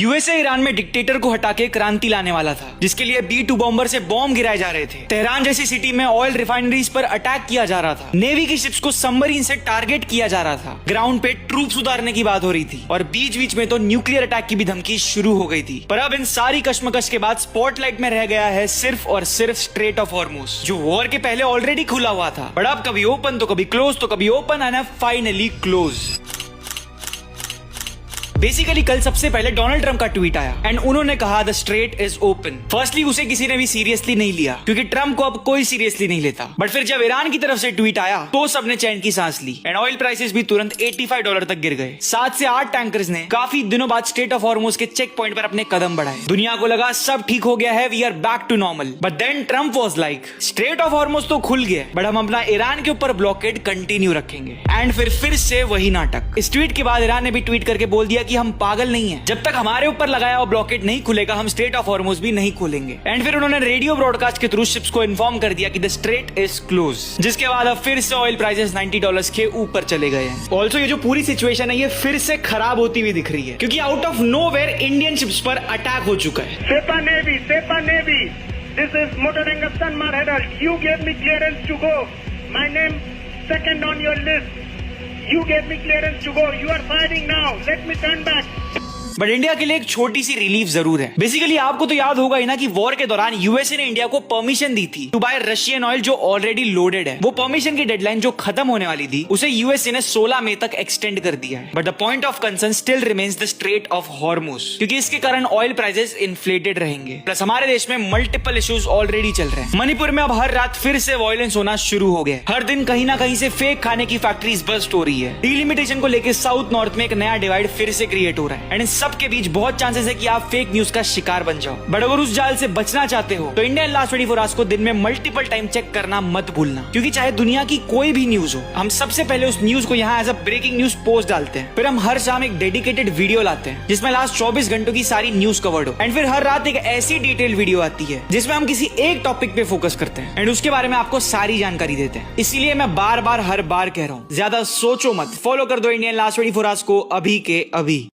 USA Iran में dictator को हटा के क्रांति लाने वाला था, जिसके लिए B-2 बॉम्बर से बॉम्ब गिराए जा रहे थे। तेहरान जैसी सिटी में ऑयल रिफाइनरीज पर अटैक किया जा रहा था। नेवी की शिप्स को सबमरीन से टारगेट किया जा रहा था। ग्राउंड पे ट्रूप्स उतारने की बात हो रही थी और बीच बीच में तो न्यूक्लियर अटैक की भी धमकी शुरू हो गई थी। पर अब इन सारी कश्मकश के बाद स्पॉटलाइट में रह गया है सिर्फ और सिर्फ स्ट्रेट ऑफ हॉर्मुज, जो वॉर के पहले ऑलरेडी खुला हुआ था, बट अब कभी ओपन तो कभी क्लोज तो कभी open and finally close. Basically कल सबसे पहले डोनाल्ड ट्रंप का ट्वीट आया एंड उन्होंने कहा the straight is open. Firstly उसे किसी ने भी सीरियसली नहीं लिया क्योंकि ट्रंप को अब कोई सीरियसली नहीं लेता, बट फिर जब ईरान की तरफ से ट्वीट आया तो सबने चैन की सांस ली एंड ऑयल प्राइसेस भी तुरंत $85 तक गिर गए। 7 से 8 टैंकर्स ने काफी दिनों बाद स्ट्रेट ऑफ हॉर्मुज के चेक पॉइंट पर अपने कदम बढ़ाए। दुनिया को लगा सब ठीक हो गया है, we are back to normal, but then Trump was like strait of Hormuz तो खुल गया बट हम अपना ईरान के ऊपर ब्लॉकेड कंटिन्यू रखेंगे। एंड फिर से वही नाटक। इस ट्वीट के बाद ईरान ने भी ट्वीट करके बोल दिया कि हम पागल नहीं है, जब तक हमारे ऊपर लगाया हुआ ब्लॉकेड नहीं खुलेगा हम स्ट्रेट ऑफ हॉर्मुज भी नहीं खोलेंगे। एंड फिर उन्होंने रेडियो ब्रॉडकास्ट के थ्रू शिप्स को इन्फॉर्म कर दिया कि द स्ट्रेट इज क्लोज, जिसके बाद अब फिर से ऑयल प्राइसेस $90 के ऊपर चले गए हैं। ऑल्सो ये जो पूरी सिचुएशन है ये फिर से खराब होती हुई दिख रही है क्योंकि out of nowhere Indian ships पर अटैक हो चुका है। Sepa Navy, this is Motor Engustan Marhedal. You gave me clearance to go. My name second on your list. You gave me clearance to go. You are firing now. Let me turn back. But India के लिए एक छोटी सी relief जरूर है। Basically आपको तो याद होगा ही ना कि वॉर के दौरान यूएसए ने इंडिया को परमिशन दी थी टू बाय रशियन ऑयल जो ऑलरेडी लोडेड है। वो परमिशन की डेडलाइन जो खत्म होने वाली थी उसे यूएसए ने 16 मई तक एक्सटेंड कर दिया है। But the point of concern still remains the straight of Hormuz, क्योंकि इसके कारण ऑयल प्राइसेस इन्फ्लेटेड रहेंगे। प्लस हमारे देश में मल्टीपल इश्यूज ऑलरेडी चल रहे हैं। मणिपुर में अब हर रात फिर से वायलेंस होना शुरू हो गया। हर दिन कहीं ना कहीं से फेक खाने की फैक्ट्रीज बस्ट हो रही है। डिलिमिटेशन को लेकर साउथ नॉर्थ में एक नया डिवाइड फिर से क्रिएट हो रहा है एंड इन सब के बीच बहुत चांसेस है कि आप फेक न्यूज का शिकार बन जाओ। बट अगर उस जाल से बचना चाहते हो तो इंडियन लास्ट 24 आवर्स को दिन में मल्टीपल टाइम चेक करना मत भूलना, क्योंकि चाहे दुनिया की कोई भी न्यूज हो, हम सबसे पहले उस न्यूज को यहाँ as a breaking news post डालते हैं। फिर हम हर शाम एक डेडिकेटेड वीडियो लाते हैं जिसमें लास्ट 24 घंटों की सारी न्यूज कवर्ड हो एंड फिर हर रात एक ऐसी डिटेल वीडियो आती है जिसमें हम किसी एक टॉपिक पे फोकस करते हैं एंड उसके बारे में आपको सारी जानकारी देते हैं। इसीलिए मैं बार बार हर बार कह रहा हूँ, ज्यादा सोचो मत, फॉलो कर दो इंडियन लास्ट 24 आवर्स को अभी के अभी।